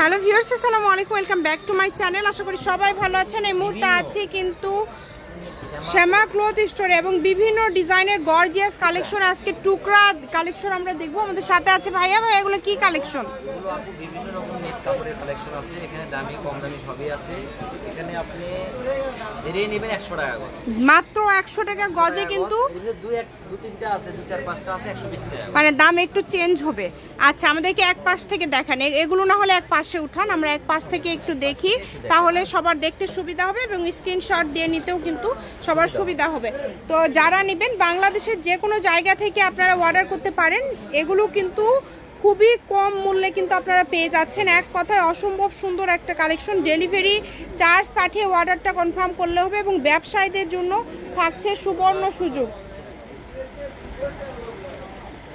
Hello viewers, আসসালামু আলাইকুম, welcome back to my channel. আশা করি সবাই ভালো আছেন। এই মুহূর্তে আছি কিন্তু শ্যামা ক্লথ স্টোরে এবং বিভিন্ন ডিজাইনের গর্জিয়াস কালেকশন, আজকে টুকরা কালেকশন আমরা দেখব। আমাদের সাথে আছে ভাইয়া। ভাইয়া, এগুলো কি কালেকশন? এগুলো আপু বিভিন্ন রকম নেট কাপড়ের কালেকশন আছে, এখানে দামি কম দামি সবই আছে। এখানে আপনি বেরিয়ে নেবেন 100 টাকা গজ, মাত্র 100 টাকা গজে। কিন্তু দু তিনটা আছে, 2-4-5টা আছে 120 টাকা, মানে দাম একটু চেঞ্জ হবে। আচ্ছা, আমাদেরকে এক পাশ থেকে দেখান, এগুলো না হলে এক পাশে উঠান, আমরা এক পাশ থেকে একটু দেখি, তাহলে সবার দেখতে সুবিধা হবে এবং স্ক্রিনশট দিয়ে নিতেও কিন্তু সবার সুবিধা হবে। তো যারা নেবেন বাংলাদেশের যে কোনো জায়গা থেকে আপনারা অর্ডার করতে পারেন। এগুলো কিন্তু খুবই কম মূল্যে কিন্তু আপনারা পেয়ে যাচ্ছেন। এক কথায় অসম্ভব সুন্দর একটা কালেকশন। ডেলিভারি চার্জ পাঠিয়ে অর্ডারটা কনফার্ম করলে হবে এবং ব্যবসায়ীদের জন্য থাকছে সুবর্ণ সুযোগ।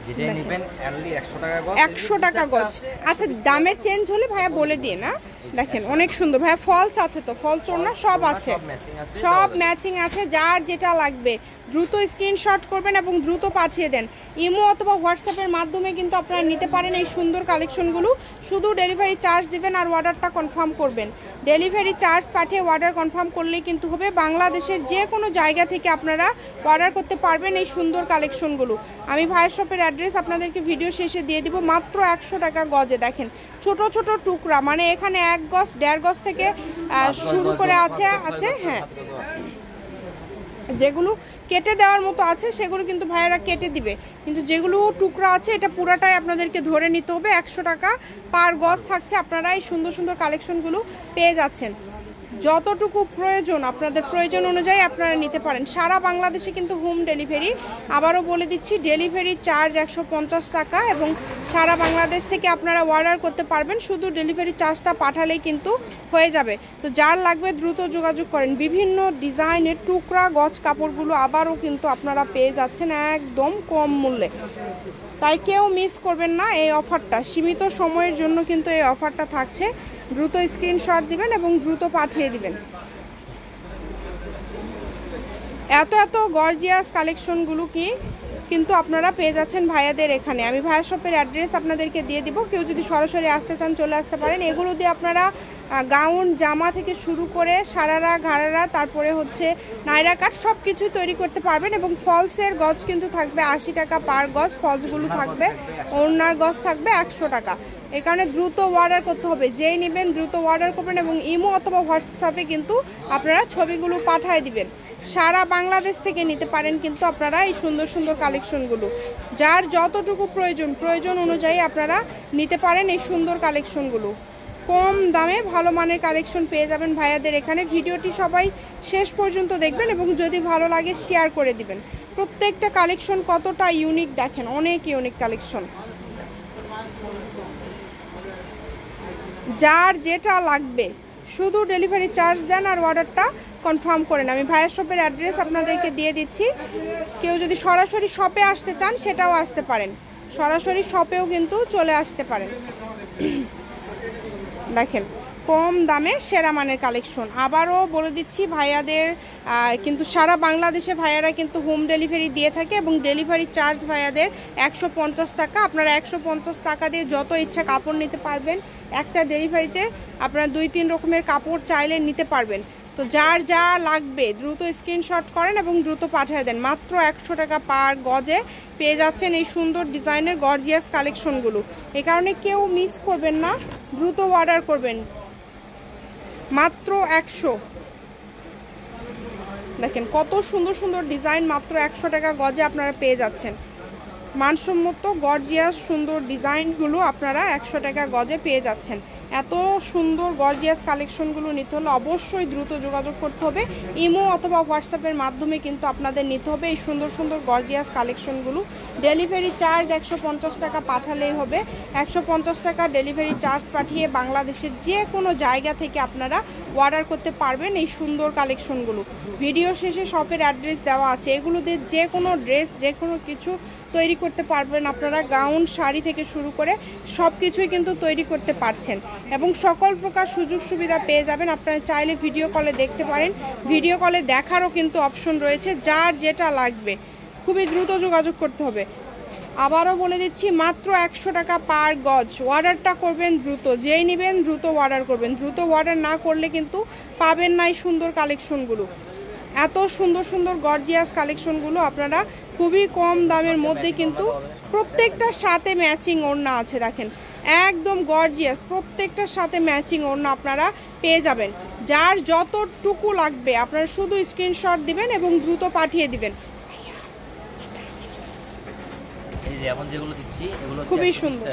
যেটা নেবেন অনলি 100 টাকা গজ, 100 টাকা গজ। আচ্ছা, দামের চেঞ্জ হলে ভাইয়া বলে দিয়ে না। দেখেন অনেক সুন্দর ভাইয়া, ফলস আছে তো, ফলস ওড়না সব আছে, সব ম্যাচিং আছে। যার যেটা লাগবে দ্রুত স্ক্রিনশট করবেন এবং দ্রুত পাঠিয়ে দেন। ইমো অথবা হোয়াটসঅ্যাপের মাধ্যমে কিন্তু আপনারা নিতে পারেন এই সুন্দর কালেকশনগুলো। শুধু ডেলিভারি চার্জ দিবেন আর অর্ডারটা কনফার্ম করবেন। ডেলিভারি চার্জ পাঠিয়ে অর্ডার কনফার্ম করলেই কিন্তু হবে। বাংলাদেশের যে কোনো জায়গা থেকে আপনারা অর্ডার করতে পারবেন এই সুন্দর কালেকশনগুলো। আমি ভাইয়ের শপের অ্যাড্রেস আপনাদেরকে ভিডিও শেষে দিয়ে দিব। মাত্র 100 টাকা গজে। দেখেন ছোট ছোট টুকরা, মানে এখানে 1 গজ 1.5 গজ থেকে শুরু করে আছে। হ্যাঁ, যেগুলো কেটে দেওয়ার মতো আছে সেগুলো কিন্তু ভাইয়েরা কেটে দিবে, কিন্তু যেগুলো টুকরা আছে এটা পুরাটাই আপনাদেরকে ধরে নিতে হবে। 100 টাকা পার গজ থাকছে। আপনারা এই সুন্দর সুন্দর কালেকশনগুলো পেয়ে যাচ্ছেন। যতটুকু প্রয়োজন, আপনাদের প্রয়োজন অনুযায়ী আপনারা নিতে পারেন। সারা বাংলাদেশে কিন্তু হোম ডেলিভারি। আবারও বলে দিচ্ছি, ডেলিভারি চার্জ 150 টাকা এবং সারা বাংলাদেশ থেকে আপনারা অর্ডার করতে পারবেন। শুধু ডেলিভারি চার্জটা পাঠালেই কিন্তু হয়ে যাবে। তো যার লাগবে দ্রুত যোগাযোগ করেন। বিভিন্ন ডিজাইনের টুকরা গজ কাপড়গুলো আবারও কিন্তু আপনারা পেয়ে যাচ্ছেন একদম কম মূল্যে। তাই কেউ মিস করবেন না এই অফারটা। সীমিত সময়ের জন্য কিন্তু এই অফারটা থাকছে। দ্রুত স্ক্রিনশট দিবেন এবং দ্রুত পাঠিয়ে দিবেন। এত গর্জিয়াস কালেকশনগুলো কিন্তু আপনারা পেয়ে যাচ্ছেন ভাইয়াদের এখানে। আমি ভাইয়া শপের অ্যাড্রেস আপনাদেরকে দিয়ে দিব। কেউ যদি সরাসরি আসতে চান চলে আসতে পারেন। এগুলো দিয়ে আপনারা গাউন, জামা থেকে শুরু করে সারারা, ঘাড়ারা, তারপরে হচ্ছে নাইরা কাট সব কিছুই তৈরি করতে পারবেন। এবং ফলসের গজ কিন্তু থাকবে 80 টাকা পার গজ। ফলসগুলো থাকবে, ওড়নার গজ থাকবে 100 টাকা। এখানে দ্রুত অর্ডার করতে হবে। যেই নেবেন দ্রুত অর্ডার করবেন এবং ইমো অথবা হোয়াটসঅ্যাপে কিন্তু আপনারা ছবিগুলো পাঠিয়ে দিবেন। সারা বাংলাদেশ থেকে নিতে পারেন কিন্তু আপনারা এই সুন্দর সুন্দর কালেকশনগুলো। যার যতটুকু প্রয়োজন অনুযায়ী আপনারা নিতে পারেন এই সুন্দর কালেকশনগুলো। কম দামে ভালো মানের কালেকশন পেয়ে যাবেন ভাইয়াদের এখানে। ভিডিওটি সবাই শেষ পর্যন্ত দেখবেন এবং যদি ভালো লাগে শেয়ার করে দিবেন। প্রত্যেকটা কালেকশন কতটা ইউনিক দেখেন, অনেক ইউনিক কালেকশন। যার যেটা লাগবে শুধু ডেলিভারি চার্জ দেন আর অর্ডারটা কনফার্ম করেন। আমি ভাইয়ের শপের অ্যাড্রেস আপনাদেরকে দিয়ে দিচ্ছি। কেউ যদি সরাসরি শপে আসতে চান সেটাও আসতে পারেন, সরাসরি শপেও কিন্তু চলে আসতে পারেন। দেখেন কম দামে সেরা মানের কালেকশন। আবারও বলে দিচ্ছি, ভাইয়াদের কিন্তু সারা বাংলাদেশে ভাইয়ারা কিন্তু হোম ডেলিভারি দিয়ে থাকে এবং ডেলিভারি চার্জ ভাইয়াদের 150 টাকা। আপনারা 150 টাকা দিয়ে যত ইচ্ছা কাপড় নিতে পারবেন। একটা ডেলিভারিতে আপনারা 2-3 রকমের কাপড় চাইলে নিতে পারবেন। তো যার যা লাগবে দ্রুত স্ক্রিনশট করেন এবং দ্রুত পাঠিয়ে দেন। মাত্র 100 টাকা পার গজে পেয়ে যাচ্ছেন এই সুন্দর ডিজাইনের গর্জিয়াস কালেকশনগুলো। এ কারণে কেউ মিস করবেন না, দ্রুত অর্ডার করবেন। মাত্র 100। দেখেন কত সুন্দর সুন্দর ডিজাইন, মাত্র 100 টাকা গজে আপনারা পেয়ে যাচ্ছেন। মানসম্মত গর্জিয়াস সুন্দর ডিজাইনগুলো আপনারা 100 টাকা গজে পেয়ে যাচ্ছেন। এত সুন্দর গর্জিয়াস কালেকশনগুলো নিতে হলে অবশ্যই দ্রুত যোগাযোগ করতে হবে। ইমো অথবা হোয়াটসঅ্যাপের মাধ্যমে কিন্তু আপনাদের নিতে হবে এই সুন্দর সুন্দর গর্জিয়াস কালেকশনগুলো। ডেলিভারি চার্জ 150 টাকা পাঠালেই হবে। 150 টাকা ডেলিভারি চার্জ পাঠিয়ে বাংলাদেশের যে কোনো জায়গা থেকে আপনারা অর্ডার করতে পারবেন এই সুন্দর কালেকশনগুলো। ভিডিও শেষে শপের অ্যাড্রেস দেওয়া আছে। এগুলো দিয়ে যে কোনো ড্রেস, যে কোনো কিছু তৈরি করতে পারবেন আপনারা। গাউন, শাড়ি থেকে শুরু করে সব কিছুই কিন্তু তৈরি করতে পারছেন এবং সকল প্রকার সুযোগ সুবিধা পেয়ে যাবেন। আপনারা চাইলে ভিডিও কলে দেখতে পারেন, ভিডিও কলে দেখারও কিন্তু অপশন রয়েছে। যার যেটা লাগবে খুবই দ্রুত যোগাযোগ করতে হবে। আবারও বলে দিচ্ছি মাত্র 100 টাকা পার গজ। অর্ডারটা করবেন দ্রুত, যেই নেবেন দ্রুত অর্ডার করবেন, দ্রুত অর্ডার না করলে কিন্তু পাবেন না এই সুন্দর কালেকশনগুলো। এত সুন্দর সুন্দর গর্জিয়াস কালেকশনগুলো আপনারা খুবই কম দামের মধ্যে, কিন্তু প্রত্যেকটার সাথে ম্যাচিং ওড়না আছে। দেখেন একদম গর্জিয়াস, প্রত্যেকটার সাথে ম্যাচিং ওড়না আপনারা পেয়ে যাবেন। যার যতটুকু লাগবে আপনারা শুধু স্ক্রিনশট দিবেন এবং দ্রুত পাঠিয়ে দিবেন। এই যে এখন যেগুলো দিচ্ছি এগুলো খুবই সুন্দর,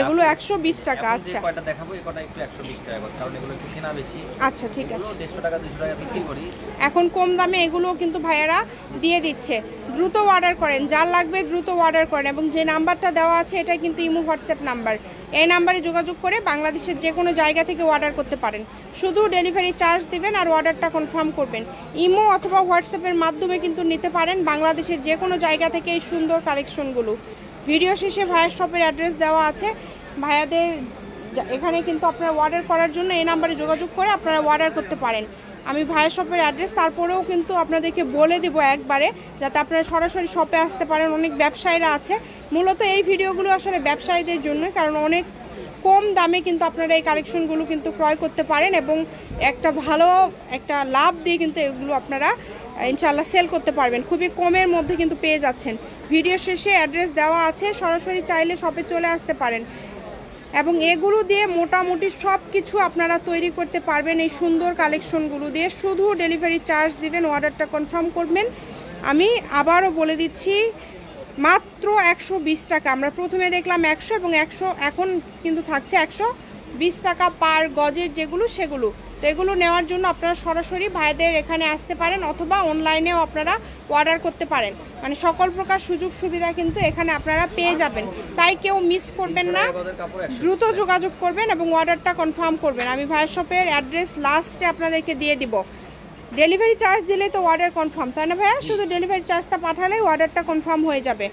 এগুলো 120 টাকা। আচ্ছা কয়টা দেখাবো, এই কয়টা একটু 120 টাকা করে, কারণ এগুলো একটু কেনা বেশি। আচ্ছা ঠিক আছে, 150 টাকা 200 টাকা বিক্রি করি, এখন কম দামে এগুলো কিন্তু ভাইয়ারা দিয়ে দিচ্ছে। দ্রুত অর্ডার করেন, যার লাগবে দ্রুত অর্ডার করেন। এবং যে নাম্বারটা দেওয়া আছে এটা কিন্তু ইমো হোয়াটসঅ্যাপ নাম্বার, এই নাম্বারে যোগাযোগ করে বাংলাদেশের যে কোনো জায়গা থেকে অর্ডার করতে পারেন। শুধু ডেলিভারি চার্জ দিবেন আর অর্ডারটা কনফার্ম করবেন। ইমো অথবা হোয়াটসঅ্যাপের মাধ্যমে কিন্তু নিতে পারেন বাংলাদেশের যে কোনো জায়গা থেকে এই সুন্দর কালেকশনগুলো। ভিডিও শেষে ভাইয়ার শপের অ্যাড্রেস দেওয়া আছে, ভাইয়াদের এখানে কিন্তু আপনারা অর্ডার করার জন্য এই নাম্বারে যোগাযোগ করে আপনারা অর্ডার করতে পারেন। আমি ভাইয়ার শপের অ্যাড্রেস তারপরেও কিন্তু আপনাদেরকে বলে দেব একবারে, যাতে আপনারা সরাসরি শপে আসতে পারেন। অনেক ব্যবসায়ীরা আছে, মূলত এই ভিডিওগুলো আসলে ব্যবসায়ীদের জন্য, কারণ অনেক কম দামে কিন্তু আপনারা এই কালেকশনগুলো কিন্তু ক্রয় করতে পারেন এবং একটা ভালো একটা লাভ দিয়ে কিন্তু এগুলো আপনারা ইনশাআল্লাহ সেল করতে পারবেন। খুবই কমের মধ্যে কিন্তু পেয়ে যাচ্ছেন। ভিডিও শেষে অ্যাড্রেস দেওয়া আছে, সরাসরি চাইলে শপে চলে আসতে পারেন এবং এগুলো দিয়ে মোটামুটি সব কিছু আপনারা তৈরি করতে পারবেন এই সুন্দর কালেকশনগুলো দিয়ে। শুধু ডেলিভারি চার্জ দিবেন, অর্ডারটা কনফার্ম করবেন। আমি আবারও বলে দিচ্ছি মাত্র 120 টাকা। আমরা প্রথমে দেখলাম 100 এবং 100 এখন কিন্তু থাকছে 120 টাকা পার গজের যেগুলো সেগুলো। তো এগুলো নেওয়ার জন্য আপনারা সরাসরি ভাইদের এখানে আসতে পারেন অথবা অনলাইনেও আপনারা অর্ডার করতে পারেন। মানে সকল প্রকার সুযোগ সুবিধা কিন্তু এখানে আপনারা পেয়ে যাবেন, তাই কেউ মিস করবেন না, দ্রুত যোগাযোগ করবেন এবং অর্ডারটা কনফার্ম করবেন। আমি ভাইয়ের শপের অ্যাড্রেস লাস্টে আপনাদেরকে দিয়ে দিব। ডেলিভারি চার্জ দিলে তো অর্ডার কনফার্ম, তাই না ভাইয়া? শুধু ডেলিভারি চার্জটা পাঠালেই অর্ডারটা কনফার্ম হয়ে যাবে।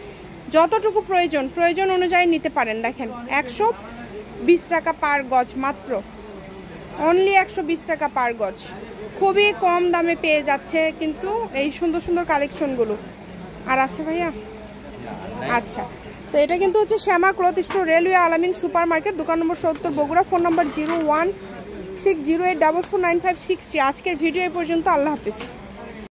যতটুকু প্রয়োজন অনুযায়ী নিতে পারেন। দেখেন 120 টাকা পার গজ, মাত্র অনলি 120 টাকা পার গজ। খুবই কম দামে পেয়ে যাচ্ছে কিন্তু এই সুন্দর সুন্দর কালেকশনগুলো। আর আছে ভাইয়া? আচ্ছা, তো এটা কিন্তু হচ্ছে শ্যামা ক্লথ স্টোর, রেলওয়ে আলামিন সুপার মার্কেট, দোকান নম্বর 70, বগুড়া। ফোন নম্বর 0160844956। আজকের ভিডিও এই পর্যন্ত। আল্লাহ হাফিজ।